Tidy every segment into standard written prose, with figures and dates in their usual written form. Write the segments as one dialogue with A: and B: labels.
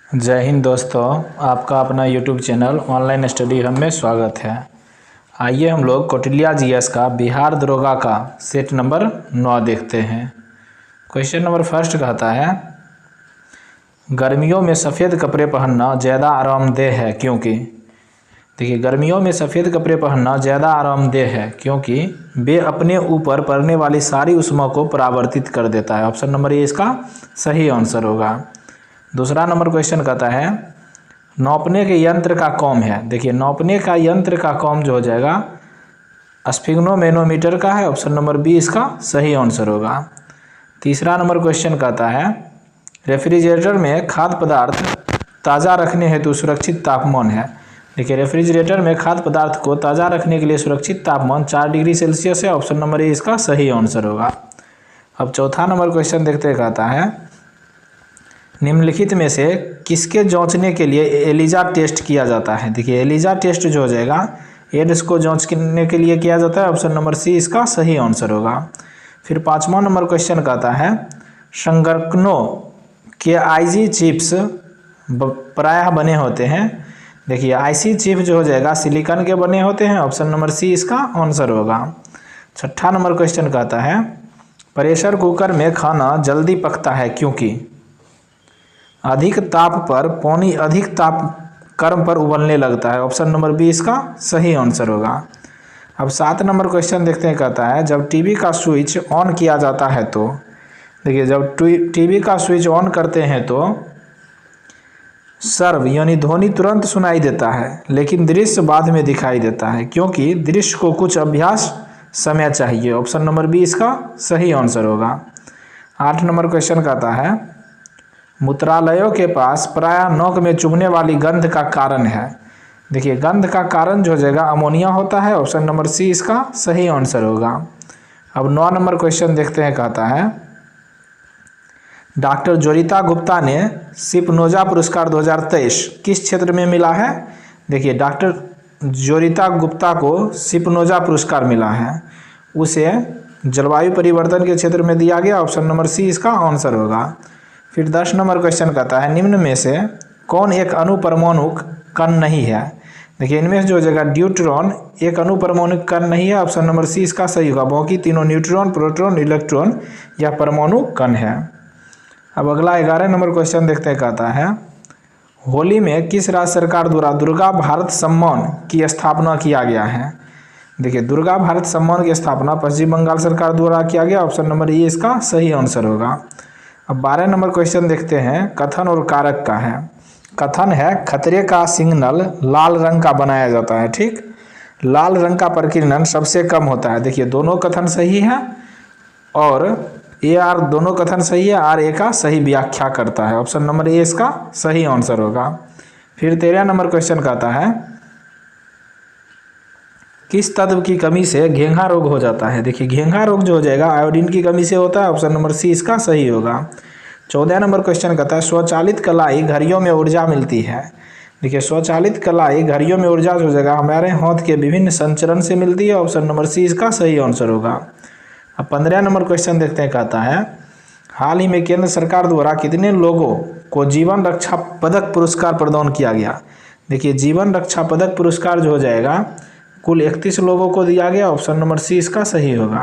A: जय हिंद दोस्तों, आपका अपना YouTube channel online study hub में स्वागत है। आइए हम लोग कौटिल्य जीएस का बिहार दरोगा का सेट नंबर 9 देखते हैं। क्वेश्चन नंबर फर्स्ट कहता है, गर्मियों में सफ़ेद कपड़े पहनना ज़्यादा आरामदेह है क्योंकि। देखिए, गर्मियों में सफ़ेद कपड़े पहनना ज़्यादा आरामदेह है क्योंकि वे अपने ऊपर पड़ने वाली सारी ऊष्मा को परावर्तित कर देता है। ऑप्शन नंबर ए इसका सही आंसर होगा। दूसरा नंबर क्वेश्चन कहता है, नापने के यंत्र का कॉम है। देखिए, नापने का यंत्र का कॉम जो हो जाएगा स्फिग्नोमेनोमीटर का है। ऑप्शन नंबर बी इसका सही आंसर होगा। तीसरा नंबर क्वेश्चन कहता है, रेफ्रिजरेटर में खाद्य पदार्थ ताज़ा रखने हेतु सुरक्षित तापमान है। देखिए, रेफ्रिजरेटर में खाद्य पदार्थ को ताज़ा रखने के लिए सुरक्षित तापमान 4 डिग्री सेल्सियस है। ऑप्शन नंबर ए इसका सही आंसर होगा। अब चौथा नंबर क्वेश्चन देखते कहता है, निम्नलिखित में से किसके जांचने के लिए एलिजा टेस्ट किया जाता है। देखिए, एलिजा टेस्ट जो हो जाएगा एड्स को जांचने के लिए किया जाता है। ऑप्शन नंबर सी इसका सही आंसर होगा। फिर पाँचवा नंबर क्वेश्चन कहता है, संगणकों के आईसी चिप्स प्रायः बने होते हैं। देखिए, आईसी चिप जो हो जाएगा सिलिकॉन के बने होते हैं। ऑप्शन नंबर सी इसका आंसर होगा। छठा नंबर क्वेश्चन कहता है, प्रेशर कुकर में खाना जल्दी पकता है क्योंकि। अधिक ताप पर पानी अधिक ताप क्रम पर उबलने लगता है। ऑप्शन नंबर बी इसका सही आंसर होगा। अब 7 नंबर क्वेश्चन देखते हैं, कहता है, जब टीवी का स्विच ऑन किया जाता है तो। देखिए, जब टीवी का स्विच ऑन करते हैं तो सर्व यानी ध्वनि तुरंत सुनाई देता है, लेकिन दृश्य बाद में दिखाई देता है क्योंकि दृश्य को कुछ अभ्यास समय चाहिए। ऑप्शन नंबर बी इसका सही आंसर होगा। 8 नंबर क्वेश्चन कहता है, मूत्रालयों के पास प्रायः नोक में चुभने वाली गंध का कारण है। देखिए, गंध का कारण जो हो जाएगा अमोनिया होता है। ऑप्शन नंबर सी इसका सही आंसर होगा। अब 9 नंबर क्वेश्चन देखते हैं, कहता है, डॉक्टर जोरिता गुप्ता ने सिपनोजा पुरस्कार 2023 किस क्षेत्र में मिला है। देखिए, डॉक्टर जोरिता गुप्ता को सिपनोजा पुरस्कार मिला है, उसे जलवायु परिवर्तन के क्षेत्र में दिया गया। ऑप्शन नंबर सी इसका आंसर होगा। फिर 10 नंबर क्वेश्चन कहता है, निम्न में से कौन एक अणुपरमाणु कण नहीं है। देखिए, इनमें जो जगह ड्यूट्रॉन एक अणुपरमाणु कण नहीं है। ऑप्शन नंबर सी इसका सही होगा। बाकी तीनों न्यूट्रॉन, प्रोटॉन, इलेक्ट्रॉन या परमाणु कण है। अब अगला 11 नंबर क्वेश्चन देखते हैं, कहता है, होली में किस राज्य सरकार द्वारा दुर्गा भारत सम्मान की स्थापना किया गया है। देखिए, दुर्गा भारत सम्मान की स्थापना पश्चिम बंगाल सरकार द्वारा किया गया। ऑप्शन नंबर ए इसका सही आंसर होगा। अब 12 नंबर क्वेश्चन देखते हैं, कथन और कारक का है। कथन है, खतरे का सिग्नल लाल रंग का बनाया जाता है। ठीक, लाल रंग का प्रकीर्णन सबसे कम होता है। देखिए, दोनों कथन सही है और ए आर दोनों कथन सही है। आर ए का सही व्याख्या करता है। ऑप्शन नंबर ए इसका सही आंसर होगा। फिर 13 नंबर क्वेश्चन कहता है, किस तत्व की कमी से घेंघा रोग हो जाता है। देखिए, घेंघा रोग जो हो जाएगा आयोडीन की कमी से होता है। ऑप्शन नंबर सी इसका सही होगा। 14 नंबर क्वेश्चन कहता है, स्वचालित कलाई घड़ियों में ऊर्जा मिलती है। देखिए, स्वचालित कलाई घड़ियों में ऊर्जा जो हो जाएगा हमारे हाथ के विभिन्न संचरण से मिलती है। ऑप्शन नंबर सी इसका सही आंसर होगा। अब 15 नंबर क्वेश्चन देखते हैं, कहता है, हाल ही में केंद्र सरकार द्वारा कितने लोगों को जीवन रक्षा पदक पुरस्कार प्रदान किया गया। देखिए, जीवन रक्षा पदक पुरस्कार जो हो जाएगा कुल 31 लोगों को दिया गया। ऑप्शन नंबर सी इसका सही होगा।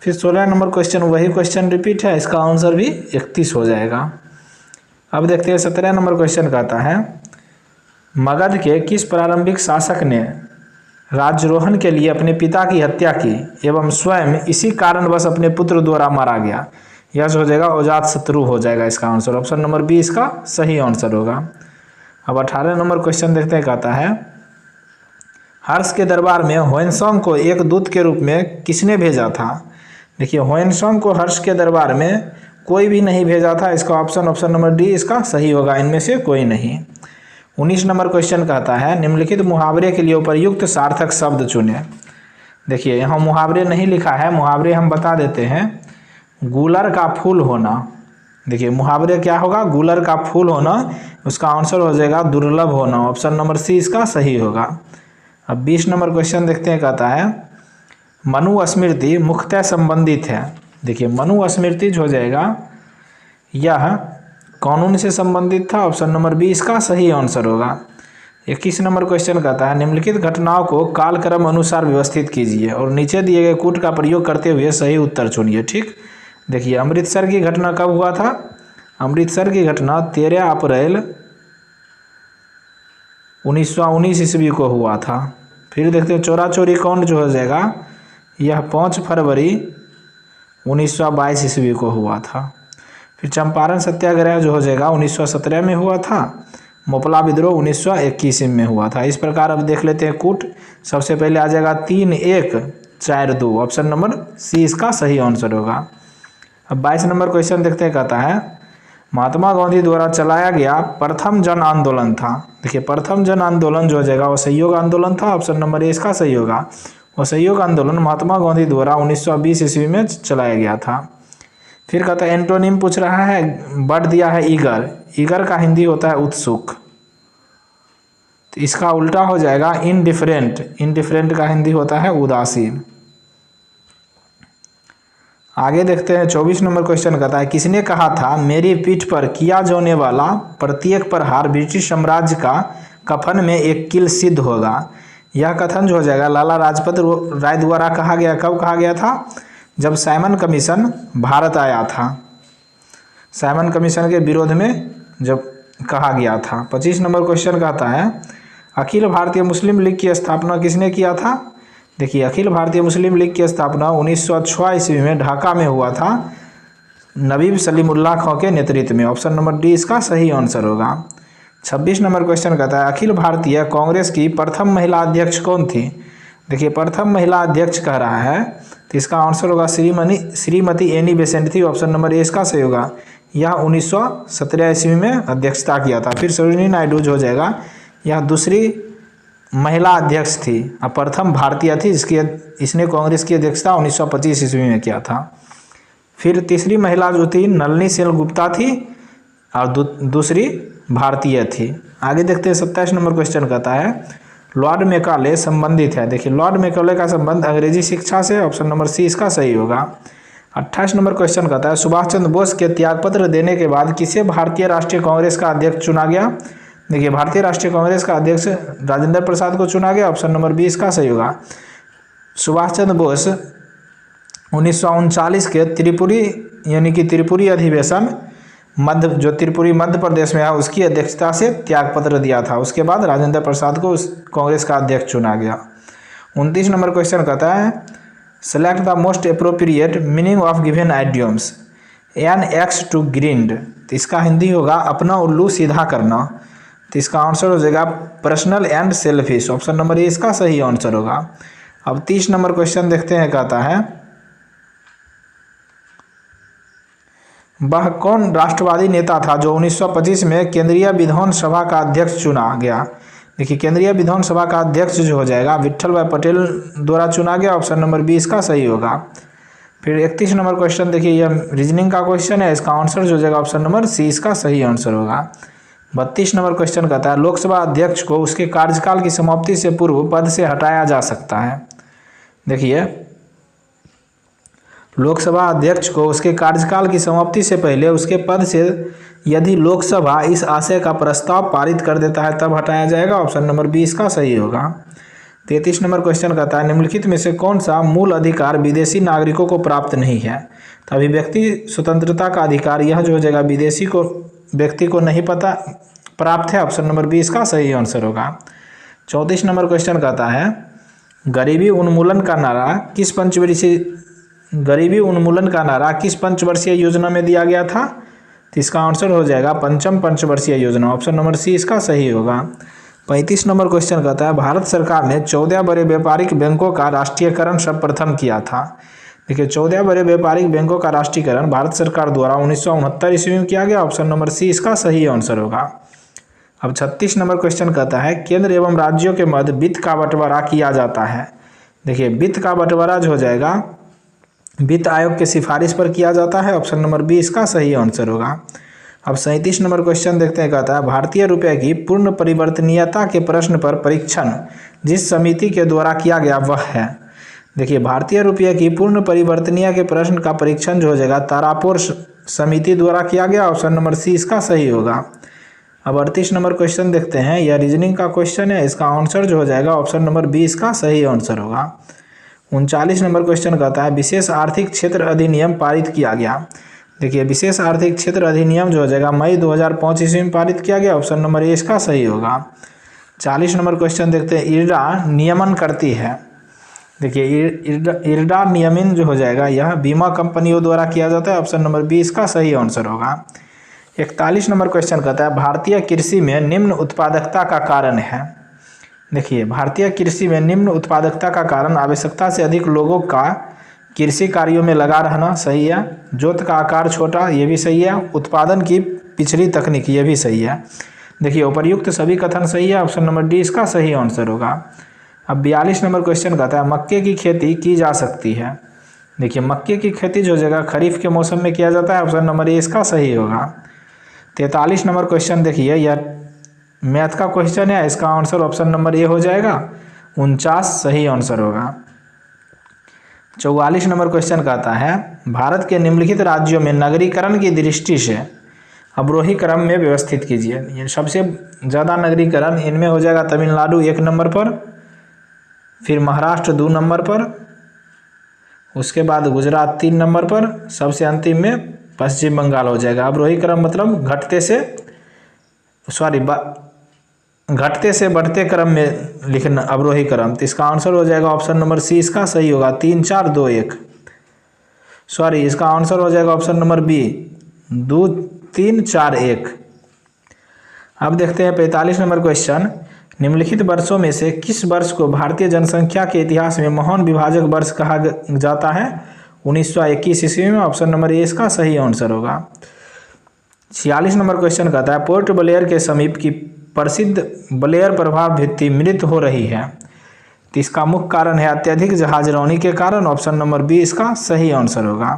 A: फिर 16 नंबर क्वेश्चन वही क्वेश्चन रिपीट है, इसका आंसर भी 31 हो जाएगा। अब देखते हैं 17 नंबर क्वेश्चन कहता है, मगध के किस प्रारंभिक शासक ने राज्यारोहण के लिए अपने पिता की हत्या की एवं स्वयं इसी कारणवश अपने पुत्र द्वारा मारा गया। यह जो हो जाएगा अजातशत्रु हो जाएगा इसका आंसर। ऑप्शन नंबर बी इसका सही आंसर होगा। अब 18 नंबर क्वेश्चन देखते हैं, कहता है, हर्ष के दरबार में ह्वेनसांग को एक दूत के रूप में किसने भेजा था। देखिए, ह्वेनसांग को हर्ष के दरबार में कोई भी नहीं भेजा था। इसका ऑप्शन नंबर डी इसका सही होगा, इनमें से कोई नहीं। 19 नंबर क्वेश्चन कहता है, निम्नलिखित मुहावरे के लिए उपयुक्त सार्थक शब्द चुने। देखिए, यहाँ मुहावरे नहीं लिखा है, मुहावरे हम बता देते हैं। गूलर का फूल होना। देखिए, मुहावरे क्या होगा, गूलर का फूल होना, उसका आंसर हो जाएगा दुर्लभ होना। ऑप्शन नंबर सी इसका सही होगा। अब 20 नंबर क्वेश्चन देखते हैं, कहता है, मनुस्मृति मुख्यतः संबंधित है। देखिए, मनुस्मृति जो हो जाएगा यह कानून से संबंधित था, ऑप्शन नंबर बी इसका सही आंसर होगा। 21 नंबर क्वेश्चन कहता है निम्नलिखित घटनाओं को कालक्रम अनुसार व्यवस्थित कीजिए और नीचे दिए गए कूट का प्रयोग करते हुए सही उत्तर चुनिए। ठीक, देखिए अमृतसर की घटना कब हुआ था? अमृतसर की घटना 13 अप्रैल 1919 ईस्वी को हुआ था। फिर देखते हैं चोरा चोरी कांड जो हो जाएगा यह 5 फरवरी 1922 ईस्वी को हुआ था। फिर चंपारण सत्याग्रह जो हो जाएगा 1917 में हुआ था। मोपला विद्रोह 1921 में हुआ था। इस प्रकार अब देख लेते हैं कूट। सबसे पहले आ जाएगा 3-1-4-2, ऑप्शन नंबर सी इसका सही आंसर होगा। अब 22 नंबर क्वेश्चन देखते हैं, कहता है महात्मा गांधी द्वारा चलाया गया प्रथम जन आंदोलन था। देखिए प्रथम जन आंदोलन जो हो जाएगा वो सहयोग आंदोलन था, ऑप्शन नंबर ए इसका सही होगा। वो सहयोग आंदोलन महात्मा गांधी द्वारा 1920 ईस्वी में चलाया गया था। फिर कहता है एंटोनिम पूछ रहा है, बढ़ दिया है ईगर। ईगर का हिंदी होता है उत्सुक, तो इसका उल्टा हो जाएगा इनडिफरेंट। इनडिफरेंट का हिंदी होता है उदासीन। आगे देखते हैं 24 नंबर क्वेश्चन कहता है किसने कहा था मेरी पीठ पर किया जाने वाला प्रत्येक प्रहार ब्रिटिश साम्राज्य का कफन में एक कील सिद्ध होगा। यह कथन जो हो जाएगा लाला लाजपत राय द्वारा कहा गया। कब कहा गया था? जब साइमन कमीशन भारत आया था। साइमन कमीशन के विरोध में जब कहा गया था। 25 नंबर क्वेश्चन कहता है अखिल भारतीय मुस्लिम लीग की स्थापना किसने किया था? देखिए अखिल भारतीय मुस्लिम लीग की स्थापना 1906 ईस्वी में ढाका में हुआ था, नबीब सलीमुल्लाह खां के नेतृत्व में। ऑप्शन नंबर डी इसका सही आंसर होगा। 26 नंबर क्वेश्चन कहता है अखिल भारतीय कांग्रेस की प्रथम महिला अध्यक्ष कौन थी? देखिए प्रथम महिला अध्यक्ष कह रहा है तो इसका आंसर होगा श्रीमती एनी बेसेंट थी, ऑप्शन नंबर ए इसका सही होगा। यह 1917 ईस्वी में अध्यक्षता किया था। फिर सरोजिनी नायडू जो हो जाएगा यह दूसरी महिला अध्यक्ष थी और प्रथम भारतीय थी, इसने कांग्रेस की अध्यक्षता 1925 ईस्वी में किया था। फिर तीसरी महिला जो थी नलिनी सेनगुप्ता थी और दूसरी भारतीय थी। आगे देखते हैं 27 नंबर क्वेश्चन कहता है लॉर्ड मैकाले संबंधित है। देखिए लॉर्ड मैकाले का संबंध अंग्रेजी शिक्षा से, ऑप्शन नंबर सी इसका सही होगा। 28 नंबर क्वेश्चन कहता है सुभाष चंद्र बोस के त्यागपत्र देने के बाद किसे भारतीय राष्ट्रीय कांग्रेस का अध्यक्ष चुना गया? देखिए भारतीय राष्ट्रीय कांग्रेस का अध्यक्ष राजेंद्र प्रसाद को चुना गया, ऑप्शन नंबर बी इसका सही होगा। सुभाष चंद्र बोस 1939 के त्रिपुरी यानी कि त्रिपुरी अधिवेशन जो त्रिपुरी मध्य प्रदेश में है उसकी अध्यक्षता से त्यागपत्र दिया था। उसके बाद राजेंद्र प्रसाद को उस कांग्रेस का अध्यक्ष चुना गया। 29 नंबर क्वेश्चन कहता है select the most appropriate meaning of given idioms an axe to grind. तो इसका हिंदी होगा अपना उल्लू सीधा करना, तो इसका आंसर हो जाएगा personal and selfish, option number A इसका सही आंसर होगा। अब 30 नंबर क्वेश्चन देखते हैं, कहता है वह कौन राष्ट्रवादी नेता था जो 1925 में केंद्रीय विधानसभा का अध्यक्ष चुना गया? देखिए केंद्रीय विधानसभा का अध्यक्ष जो हो जाएगा विट्ठल भाई पटेल द्वारा चुना गया, ऑप्शन नंबर बी इसका सही होगा। फिर 31 नंबर क्वेश्चन देखिए यह रीजनिंग का क्वेश्चन है, इसका आंसर जो हो जाएगा ऑप्शन नंबर सी इसका सही आंसर होगा। 32 नंबर क्वेश्चन कहता है लोकसभा अध्यक्ष को उसके कार्यकाल की समाप्ति से पूर्व पद से हटाया जा सकता है। देखिए लोकसभा अध्यक्ष को उसके कार्यकाल की समाप्ति से पहले उसके पद से यदि लोकसभा इस आशय का प्रस्ताव पारित कर देता है तब हटाया जाएगा, ऑप्शन नंबर बी इसका सही होगा। 33 नंबर क्वेश्चन कहता है निम्नलिखित में से कौन सा मूल अधिकार विदेशी नागरिकों को प्राप्त नहीं है? तो अभिव्यक्ति स्वतंत्रता का अधिकार यह जो हो जाएगा विदेशी को व्यक्ति को नहीं पता प्राप्त है, ऑप्शन नंबर बी इसका सही आंसर होगा। 34 नंबर क्वेश्चन कहता है गरीबी उन्मूलन का नारा किस पंचवर्षीय योजना में दिया गया था? तो इसका आंसर हो जाएगा पंचम पंचवर्षीय योजना, ऑप्शन नंबर सी इसका सही होगा। 35 नंबर क्वेश्चन कहता है भारत सरकार ने 14 बड़े व्यापारिक बैंकों का राष्ट्रीयकरण सर्वप्रथम किया था। देखिए 14 बड़े व्यापारिक बैंकों का राष्ट्रीयकरण भारत सरकार द्वारा 1969 ईस्वी में किया गया, ऑप्शन नंबर सी इसका सही आंसर होगा। अब 36 नंबर क्वेश्चन कहता है केंद्र एवं राज्यों के मध्य वित्त का बंटवारा किया जाता है। देखिए वित्त का बंटवारा जो हो जाएगा वित्त आयोग के सिफारिश पर किया जाता है, ऑप्शन नंबर बी इसका सही आंसर होगा। अब 37 नंबर क्वेश्चन देखते हैं, कहता है भारतीय रुपये की पूर्ण परिवर्तनीयता के प्रश्न पर परीक्षण जिस समिति के द्वारा किया गया वह है। देखिए भारतीय रुपये की पूर्ण परिवर्तनीय के प्रश्न का परीक्षण जो हो जाएगा तारापुर समिति द्वारा किया गया, ऑप्शन नंबर सी इसका सही होगा। अब 38 नंबर क्वेश्चन देखते हैं, यह रीजनिंग का क्वेश्चन है, इसका आंसर जो हो जाएगा ऑप्शन नंबर बी इसका सही आंसर होगा। 39 नंबर क्वेश्चन कहता है विशेष आर्थिक क्षेत्र अधिनियम पारित किया गया। देखिए विशेष आर्थिक क्षेत्र अधिनियम जो हो जाएगा मई 2005 ईस्वी में पारित किया गया, ऑप्शन नंबर ए इसका सही होगा। 40 नंबर क्वेश्चन देखते हैं, इरडा नियमन करती है। देखिए इरडा नियमन जो हो जाएगा यह बीमा कंपनियों द्वारा किया जाता है, ऑप्शन नंबर बी इसका सही आंसर होगा। 41 नंबर क्वेश्चन कहता है भारतीय कृषि में निम्न उत्पादकता का कारण है। देखिए भारतीय कृषि में निम्न उत्पादकता का कारण आवश्यकता से अधिक लोगों का कृषि कार्यों में लगा रहना, सही है। जोत का आकार छोटा, ये भी सही है। उत्पादन की पिछड़ी तकनीक, ये भी सही है। देखिए उपर्युक्त सभी कथन सही है, ऑप्शन नंबर डी इसका सही आंसर होगा। अब 42 नंबर क्वेश्चन कहता है मक्के की खेती की जा सकती है। देखिए मक्के की खेती जो जगह खरीफ के मौसम में किया जाता है, ऑप्शन नंबर ए इसका सही होगा। 43 नंबर क्वेश्चन देखिए यह मैथ का क्वेश्चन है, इसका आंसर ऑप्शन नंबर ए हो जाएगा, 49 सही आंसर होगा। 44 नंबर क्वेश्चन कहता है भारत के निम्नलिखित राज्यों में नगरीकरण की दृष्टि से अवरोही क्रम में व्यवस्थित कीजिए। ये सबसे ज़्यादा नगरीकरण इनमें हो जाएगा तमिलनाडु 1 नंबर पर, फिर महाराष्ट्र 2 नंबर पर, उसके बाद गुजरात 3 नंबर पर, सबसे अंतिम में पश्चिम बंगाल हो जाएगा। अवरोही क्रम मतलब घटते से बढ़ते क्रम में लिखना अवरोही क्रम, तो इसका आंसर हो जाएगा ऑप्शन नंबर सी इसका सही होगा, 3 4 2 1। इसका आंसर हो जाएगा ऑप्शन नंबर बी 2 3 4 1। अब देखते हैं 45 नंबर क्वेश्चन, निम्नलिखित वर्षों में से किस वर्ष को भारतीय जनसंख्या के इतिहास में महान विभाजक वर्ष कहा जाता है? 1921 ईस्वी में, ऑप्शन नंबर ए इसका सही आंसर होगा। 46 नंबर क्वेश्चन कहता है पोर्ट ब्लेयर के समीप की प्रसिद्ध ब्लेयर प्रभाव भित्ति मृत हो रही है, तो इसका मुख्य कारण है अत्यधिक जहाजरौनी के कारण, ऑप्शन नंबर बी इसका सही आंसर होगा।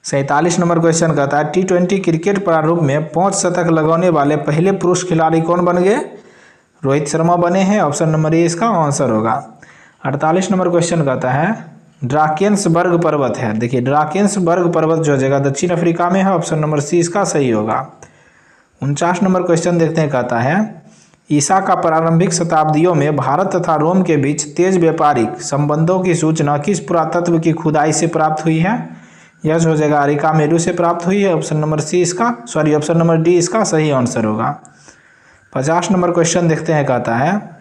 A: 47 नंबर क्वेश्चन कहता है T20 क्रिकेट प्रारूप में 5 शतक लगाने वाले पहले पुरुष खिलाड़ी कौन बन गए? रोहित शर्मा बने हैं, ऑप्शन नंबर ए इसका आंसर होगा। 48 नंबर क्वेश्चन कहता है ड्राकेंसबर्ग पर्वत है। देखिए ड्राकेंसबर्ग पर्वत जो जगह दक्षिण अफ्रीका में है, ऑप्शन नंबर सी इसका सही होगा। 49 नंबर क्वेश्चन देखते हैं, कहता है ईसा का प्रारंभिक शताब्दियों में भारत तथा रोम के बीच तेज व्यापारिक संबंधों की सूचना किस पुरातत्व की खुदाई से प्राप्त हुई है? यह जो हो जाएगा अरिका मेरू से प्राप्त हुई है, ऑप्शन नंबर डी इसका सही आंसर होगा। 50 नंबर क्वेश्चन देखते हैं, कहता है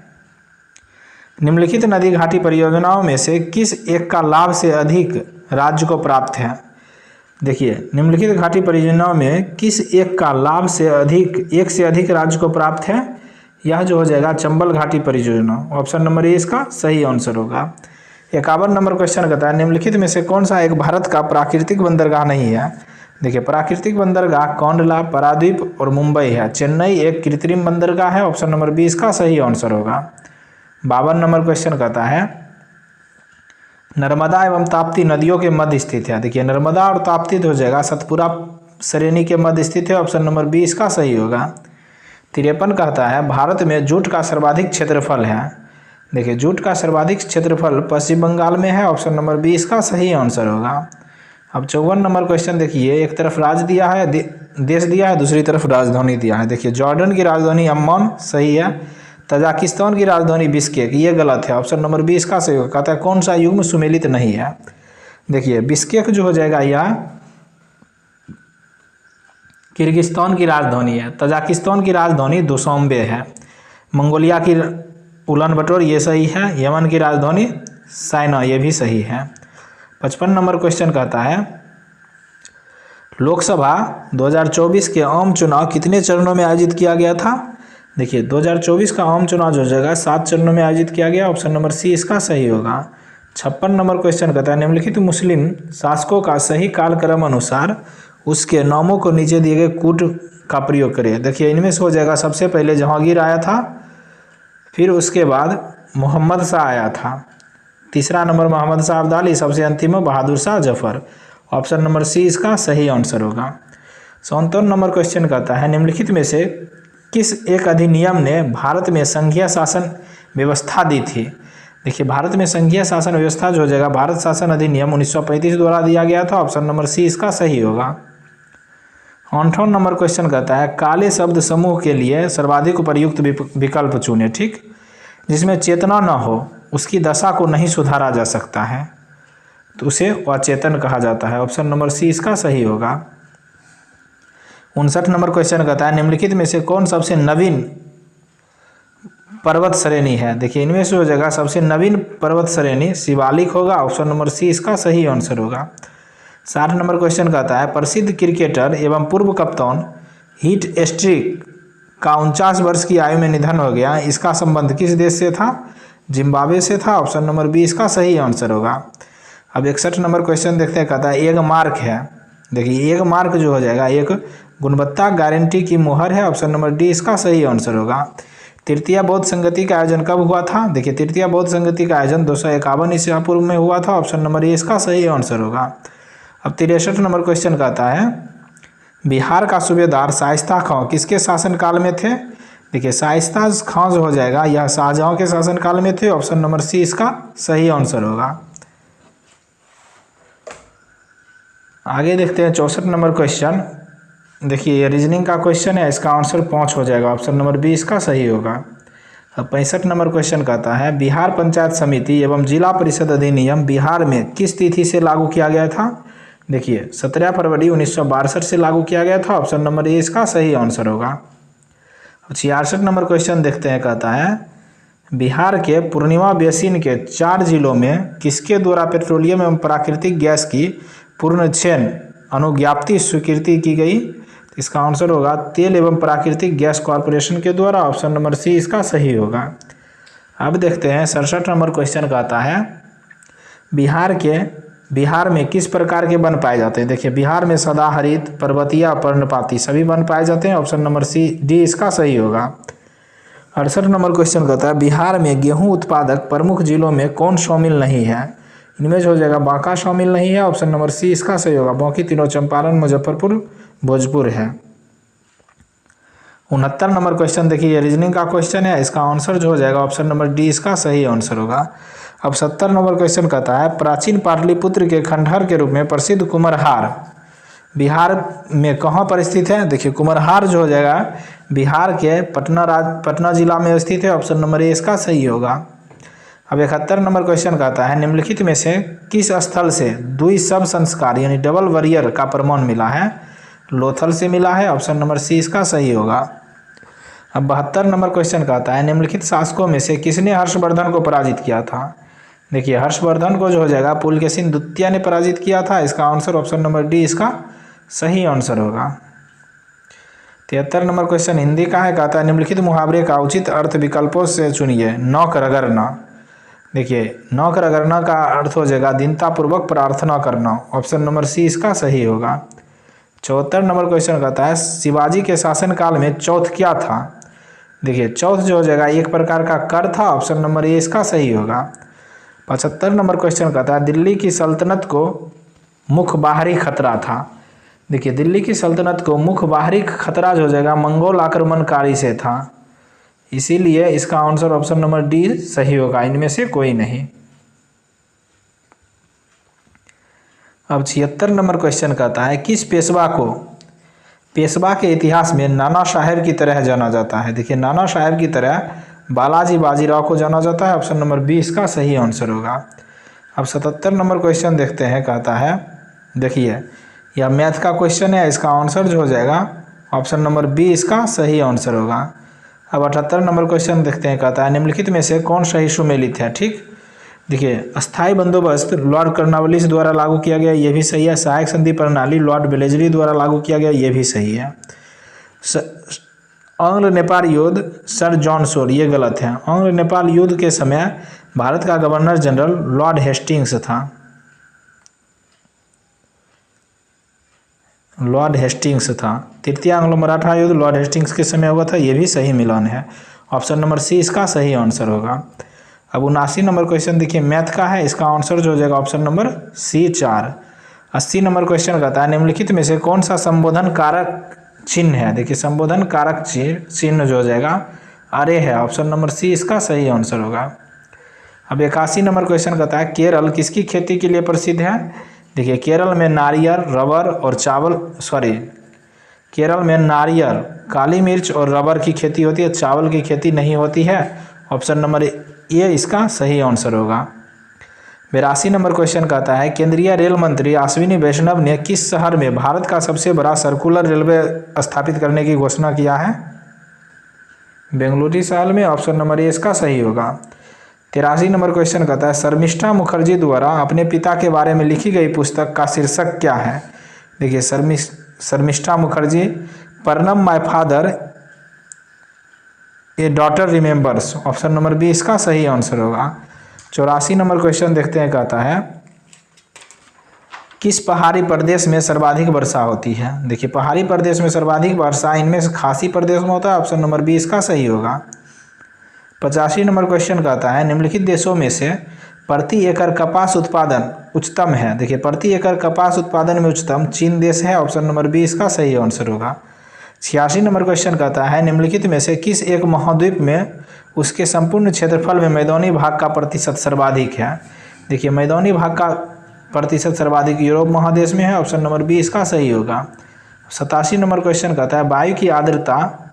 A: निम्नलिखित नदी घाटी परियोजनाओं में से किस एक का लाभ से अधिक राज्य को प्राप्त है? देखिए निम्नलिखित घाटी परियोजनाओं में किस एक का लाभ से अधिक राज्य को प्राप्त है? यह जो हो जाएगा चंबल घाटी परियोजना, ऑप्शन नंबर ए इसका सही आंसर होगा। 51 नंबर क्वेश्चन कहता है निम्नलिखित में से कौन सा एक भारत का प्राकृतिक बंदरगाह नहीं है? देखिए प्राकृतिक बंदरगाह कोंडला, पारादीप और मुंबई है। चेन्नई एक कृत्रिम बंदरगाह है, ऑप्शन नंबर बी इसका सही आंसर होगा। 52 नंबर क्वेश्चन कहता है नर्मदा एवं ताप्ती नदियों के मध्य स्थित है। देखिए नर्मदा और ताप्ती हो जाएगा सतपुरा श्रेणी के मध्य स्थित है, ऑप्शन नंबर बी इसका सही होगा। 53 कहता है भारत में जूट का सर्वाधिक क्षेत्रफल है। देखिए जूट का सर्वाधिक क्षेत्रफल पश्चिम बंगाल में है, ऑप्शन नंबर बी इसका सही आंसर होगा। अब 54 नंबर क्वेश्चन देखिए, एक तरफ राज्य दिया है, देश दिया है, दूसरी तरफ राजधानी दिया है। देखिए जॉर्डन की राजधानी अम्मान सही है, तजाकिस्तान की राजधानी बिश्केक ये गलत है, ऑप्शन नंबर बी इसका सही होगा। कहता है कौन सा युग्म सुमेलित नहीं है? देखिए बिश्केक जो हो जाएगा यह किर्गिस्तान की राजधानी है, तजाकिस्तान की राजधानी दुशांबे है, मंगोलिया की उलान बटोर ये सही है, यमन की राजधानी साइना ये भी सही है। 55 नंबर क्वेश्चन कहता है लोकसभा 2024 के आम चुनाव कितने चरणों में आयोजित किया गया था? देखिए 2024 का आम चुनाव जो जगह 7 चरणों में आयोजित किया गया, ऑप्शन नंबर सी इसका सही होगा। 56 नंबर क्वेश्चन कहता है निम्नलिखित मुस्लिम शासकों का सही कालक्रम अनुसार उसके नामों को नीचे दिए गए कूट का प्रयोग करें। देखिए इनमें से हो जाएगा सबसे पहले जहांगीर आया था, फिर उसके बाद मोहम्मद शाह आया था, तीसरा नंबर मोहम्मद शाह अब्दाली, सबसे अंतिम में Bahadur Shah Zafar, option number C इसका सही आंसर होगा। 57 नंबर क्वेश्चन कहता है निम्नलिखित में से किस एक अधिनियम ने भारत में संघीय शासन व्यवस्था दी थी? देखिए भारत में संघीय शासन व्यवस्था जो हो जाएगा भारत शासन अधिनियम 1935 द्वारा दिया गया था। ऑप्शन नंबर सी इसका सही होगा। 58 नंबर क्वेश्चन कहता है काले शब्द समूह के लिए सर्वाधिक उपयुक्त विकल्प चुने। ठीक, जिसमें चेतना न हो, उसकी दशा को नहीं सुधारा जा सकता है, तो उसे अचेतन कहा जाता है। ऑप्शन नंबर सी इसका सही होगा। 59 नंबर क्वेश्चन कहता है निम्नलिखित में से कौन सबसे नवीन पर्वत श्रेणी है। देखिए इनमें से हो जाएगा सबसे नवीन पर्वत श्रेणी शिवालिक होगा। ऑप्शन नंबर सी इसका सही आंसर होगा। 60 नंबर क्वेश्चन कहता है प्रसिद्ध क्रिकेटर एवं पूर्व कप्तान हीट स्ट्रिक का 49 वर्ष की आयु में निधन हो गया, इसका संबंध किस देश से था? जिम्बाब्वे से था। ऑप्शन नंबर बी इसका सही आंसर होगा। अब 61 नंबर क्वेश्चन देखते हैं, कहता है एक मार्क है। देखिए एक मार्क जो हो जाएगा एक गुणवत्ता गारंटी की मुहर है। ऑप्शन नंबर डी इसका सही आंसर होगा। तृतीय बौद्ध संगति का आयोजन कब हुआ था? देखिए तृतीय बौद्ध संगति का आयोजन 251 ईसा पूर्व में हुआ था। ऑप्शन नंबर ए इसका सही आंसर होगा। अब 63 नंबर क्वेश्चन कहता है बिहार का सूबेदार शाइस्ता खां किसके शासनकाल में थे? देखिए शाइस्ता खां जो हो जाएगा यह शाहजहां के शासनकाल में थे। ऑप्शन नंबर सी इसका सही आंसर होगा। आगे देखते हैं 64 नंबर क्वेश्चन। देखिए ये रीजनिंग का क्वेश्चन है, इसका आंसर 5 हो जाएगा। ऑप्शन नंबर बी इसका सही होगा। अब 65 नंबर क्वेश्चन कहता है बिहार पंचायत समिति एवं जिला परिषद अधिनियम बिहार में किस तिथि से लागू किया गया था? देखिए 17 फरवरी 1962 से लागू किया गया था। ऑप्शन नंबर ए इसका सही आंसर होगा। 66 नंबर क्वेश्चन देखते हैं, कहता है बिहार के पूर्णिमा बेसिन के 4 जिलों में किसके द्वारा पेट्रोलियम एवं प्राकृतिक गैस की पूर्ण चेन अनुज्ञप्ति स्वीकृति की गई? इसका आंसर होगा तेल एवं प्राकृतिक गैस कॉरपोरेशन के द्वारा। ऑप्शन नंबर सी इसका सही होगा। अब देखते हैं 67 नंबर क्वेश्चन कहता है बिहार में किस प्रकार के वन पाए जाते हैं? देखिए बिहार में सदाहरित, पर्वतीय, पर्णपाती सभी वन पाए जाते हैं। ऑप्शन नंबर सी डी इसका सही होगा। 68 नंबर क्वेश्चन कहता है बिहार में गेहूं उत्पादक प्रमुख जिलों में कौन शामिल नहीं है? इनमें जो हो जाएगा बांका शामिल नहीं है। ऑप्शन नंबर सी इसका सही होगा। बाकी तीनों चंपारण, मुजफ्फरपुर, भोजपुर है। 69 नंबर क्वेश्चन देखिए रीजनिंग का क्वेश्चन है, इसका आंसर जो हो जाएगा ऑप्शन नंबर डी इसका सही आंसर होगा। अब 70 नंबर क्वेश्चन कहता है प्राचीन पाटलिपुत्र के खंडहर के रूप में प्रसिद्ध कुम्हरहार बिहार में कहाँ पर स्थित है? देखिए कुम्हरहार जो हो जाएगा बिहार के पटना जिला में स्थित है। ऑप्शन नंबर ए इसका सही होगा। अब 71 नंबर क्वेश्चन कहता है निम्नलिखित में से किस स्थल से द्विशव संस्कार यानी डबल वरियर का प्रमाण मिला है? लोथल से मिला है। ऑप्शन नंबर सी इसका सही होगा। अब 72 नंबर क्वेश्चन कहता है निम्नलिखित शासकों में से किसने हर्षवर्धन को पराजित किया था? देखिए हर्षवर्धन को जो हो जाएगा पुलकेशिन द्वितीय ने पराजित किया था। इसका आंसर ऑप्शन नंबर डी इसका सही आंसर होगा। 73 नंबर क्वेश्चन हिंदी का है, कहता है निम्नलिखित मुहावरे का उचित अर्थ विकल्पों से चुनिए। नौक रगड़ना। देखिए नौक रगड़ना का अर्थ हो जाएगा दीनतापूर्वक प्रार्थना करना। ऑप्शन नंबर सी इसका सही होगा। 74 नंबर क्वेश्चन कहता है शिवाजी के शासनकाल में चौथ क्या था? देखिए चौथ जो हो जाएगा एक प्रकार का कर था। ऑप्शन नंबर ए इसका सही होगा। 75 नंबर क्वेश्चन कहता है दिल्ली की सल्तनत को मुख्य बाहरी खतरा था। देखिए दिल्ली की सल्तनत को मुख्य बाहरी खतरा जो हो जाएगा मंगोल आक्रमणकारी से था, इसीलिए इसका आंसर ऑप्शन नंबर डी सही होगा, इनमें से कोई नहीं। अब 76 नंबर क्वेश्चन कहता है किस पेशवा को पेशवा के इतिहास में नाना शायर की तरह जाना जाता है? देखिए नाना शायर की तरह बालाजी बाजीराव को जाना जाता है। ऑप्शन नंबर बी इसका सही आंसर होगा। अब 77 नंबर क्वेश्चन देखते हैं, कहता है देखिए यह मैथ का क्वेश्चन है, इसका आंसर जो हो जाएगा ऑप्शन नंबर बी इसका सही आंसर होगा। अब 78 नंबर क्वेश्चन देखते हैं, कहता है निम्नलिखित में से कौन सही सुमेलित है? ठीक, देखिए अस्थाई बंदोबस्त लॉर्ड कर्नवालिस द्वारा लागू किया गया, ये भी सही है। सहायक संधि प्रणाली लॉर्ड बेलेजली द्वारा लागू किया गया, ये भी सही है। आंग्ल नेपाल युद्ध सर जॉन शोर, ये गलत है। आंग्ल नेपाल युद्ध के समय भारत का गवर्नर जनरल लॉर्ड हेस्टिंग्स था। लॉर्ड हेस्टिंग्स था। तृतीय एंग्लो मराठा युद्ध लॉर्ड हेस्टिंग्स के समय हुआ था, ये भी सही मिलान है। ऑप्शन नंबर सी इसका सही आंसर होगा। अब 79 नंबर क्वेश्चन देखिए मैथ का है, इसका आंसर जो हो जाएगा option number C 4। 80 number question कहता है निम्नलिखित में से कौन सा संबोधन कारक चिन्ह है? देखिए संबोधन कारक चिन्ह जो हो जाएगा अरे है। ऑप्शन नंबर सी इसका सही आंसर होगा। अब 81 नंबर क्वेश्चन कहता है केरल किसकी खेती के लिए प्रसिद्ध है। देखिए केरल में नारियल, रबर और केरल में नारियल, काली मिर्च और रबर की खेती होती है, चावल की खेती नहीं होती है। ऑप्शन नंबर ए इसका सही आंसर होगा। 82 नंबर क्वेश्चन कहता है केंद्रीय रेल मंत्री अश्विनी वैष्णव ने किस शहर में भारत का सबसे बड़ा सर्कुलर रेलवे स्थापित करने की घोषणा किया है। बेंगलुरु शहर में। ऑप्शन नंबर ए इसका सही होगा। 83 नंबर क्वेश्चन कहता है शर्मिष्ठा मुखर्जी द्वारा अपने पिता के बारे में लिखी गई पुस्तक का शीर्षक क्या है। देखिए Sharmistha Mukherjee, Pranab my father, a daughter remembers. Option number B इसका सही आंसर होगा। 84 नंबर क्वेश्चन देखते हैं, कहता है किस पहाड़ी प्रदेश में सर्वाधिक वर्षा होती है। देखिए पहाड़ी प्रदेश में सर्वाधिक वर्षा इनमें से खासी प्रदेश में होता है। ऑप्शन नंबर बी इसका सही होगा। 85 नंबर क्वेश्चन कहता है निम्नलिखित देशों में से प्रति एकड़ कपास उत्पादन उच्चतम है। देखिए प्रति एकड़ कपास उत्पादन में उच्चतम चीन देश है। ऑप्शन नंबर बी इसका सही आंसर होगा। 86 नंबर क्वेश्चन कहता है निम्नलिखित में से किस एक महाद्वीप में उसके संपूर्ण क्षेत्रफल में मैदानी भाग का प्रतिशत सर्वाधिक है। देखिए मैदानी भाग का प्रतिशत सर्वाधिक यूरोप महादेश में है। ऑप्शन नंबर बी इसका सही होगा। 87 नंबर क्वेश्चन कहता है वायु की आर्द्रता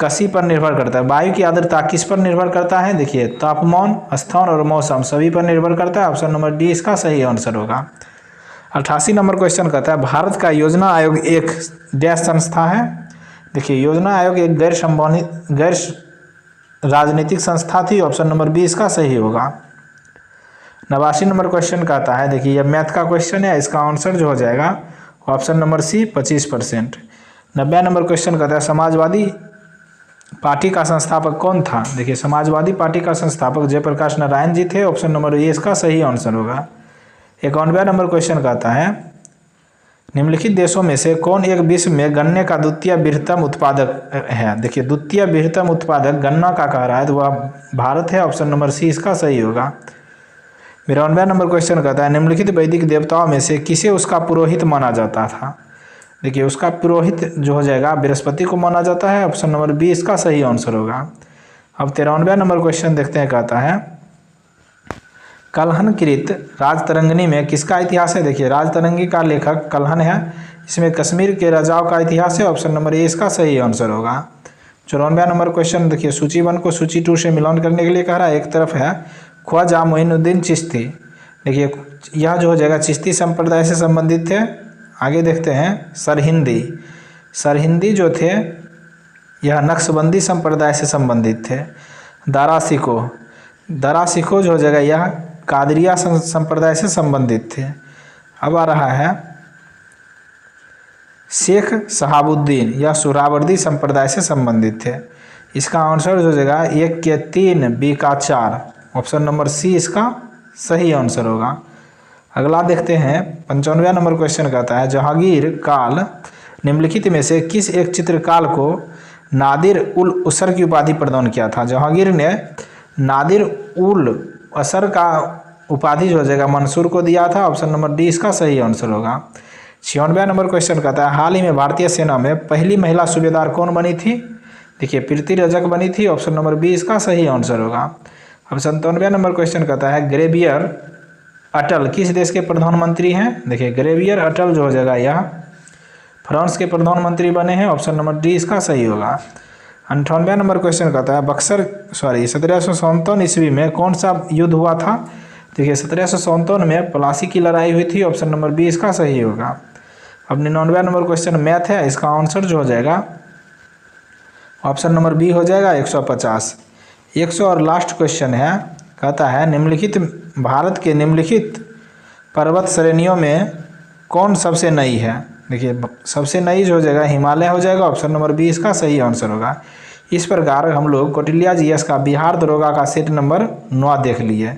A: किस पर निर्भर करता है। वायु की आर्द्रता किस पर निर्भर करता है। देखिए तापमान, स्थान और मौसम सभी पर निर्भर करता है। ऑप्शन नंबर डी इसका सही आंसर होगा। 88 नंबर क्वेश्चन कहता है भारत का योजना आयोग एक डैश संस्था है। देखिए योजना आयोग एक गैर राजनीतिक संस्था थी। ऑप्शन नंबर बी इसका सही होगा। 89 नंबर क्वेश्चन कहता है, देखिए यह मैथ का क्वेश्चन है, इसका आंसर जो हो जाएगा option number C 25%। 90 number question कहता है समाजवादी पार्टी का संस्थापक कौन था। देखिए समाजवादी पार्टी का संस्थापक जयप्रकाश नारायण जी थे। ऑप्शन नंबर ए इसका सही आंसर होगा। 91 नंबर क्वेश्चन कहता है निम्नलिखित देशों में से कौन एक विश्व में गन्ने का द्वितीय बृहत्तम उत्पादक है। देखिए द्वितीय बृहत्तम उत्पादक गन्ना का कह रहा है तो वह भारत है। ऑप्शन नंबर सी इसका सही होगा। 92 नंबर क्वेश्चन कहता है निम्नलिखित वैदिक देवताओं में से किसे उसका पुरोहित माना जाता था। देखिए उसका पुरोहित जो हो जाएगा बृहस्पति को माना जाता है। ऑप्शन नंबर बी इसका सही आंसर होगा। अब 93 नंबर क्वेश्चन देखते हैं, कहता है कल्हनकृत राजतरंगिणी में किसका इतिहास है। देखिए राजतरंगी का लेखक कल्हन है। इसमें कश्मीर के राजाओं का इतिहास है। ऑप्शन नंबर ए इसका सही आंसर होगा। 94 नंबर क्वेश्चन देखिए सूची 1 को सूची 2 से मिलान करने के लिए कह रहा है। एक तरफ है ख्वाजा मोइनुद्दीन चिश्ती। देखिए यह जो हो जाएगा चिश्ती संप्रदाय से संबंधित थे। आगे देखते हैं सरहिंदी जो थे यह नक्शबंदी संप्रदाय से संबंधित थे। दारा सिखो जो हो जाएगा यह कादरिया संप्रदाय से संबंधित थे। अब आ रहा है शेख शहाबुद्दीन, यह सुहरावर्दी संप्रदाय से संबंधित थे। इसका आंसर जो हो जाएगा 1 के 3 बी का 4। ऑप्शन नंबर सी इसका सही आंसर होगा। अगला देखते हैं 95 नंबर क्वेश्चन कहता है जहांगीर काल निम्नलिखित में से किस एक चित्रकार को नादिर उल असर की उपाधि प्रदान किया था। जहांगीर ने नादिर उल असर का उपाधि जो हो जाएगा मंसूर को दिया था। ऑप्शन नंबर डी इसका सही आंसर होगा। 96 नंबर क्वेश्चन कहता है हाल ही में भारतीय सेना में पहली महिला सूबेदार कौन बनी थी। देखिए प्रीति रजक बनी थी। ऑप्शन नंबर बी इसका सही आंसर होगा। अब 97 नंबर क्वेश्चन कहता है ग्रेवियर अटल किस देश के प्रधानमंत्री हैं। देखिए ग्रेवियर अटल जो हो जाएगा यह फ्रांस के प्रधानमंत्री बने हैं। ऑप्शन नंबर डी इसका सही होगा। 98 नंबर क्वेश्चन कहता है 1757 ईस्वी में कौन सा युद्ध हुआ था। देखिए 1757 में प्लासी की लड़ाई हुई थी। ऑप्शन नंबर बी इसका सही होगा। अब 99 नंबर क्वेश्चन मैथ है, इसका आंसर जो हो जाएगा ऑप्शन नंबर बी हो जाएगा 150। 100 और लास्ट क्वेश्चन है, कहता है निम्नलिखित भारत के निम्नलिखित पर्वत श्रेणियों में कौन सबसे नई है। देखिए सबसे नई जो हो जाएगा हिमालय हो जाएगा। ऑप्शन नंबर बी इसका सही आंसर होगा। इस प्रकार हम लोग कौटिल्य जीएस का बिहार दरोगा का सेट नंबर 9 देख लिए।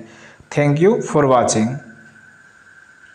A: Thank you for watching.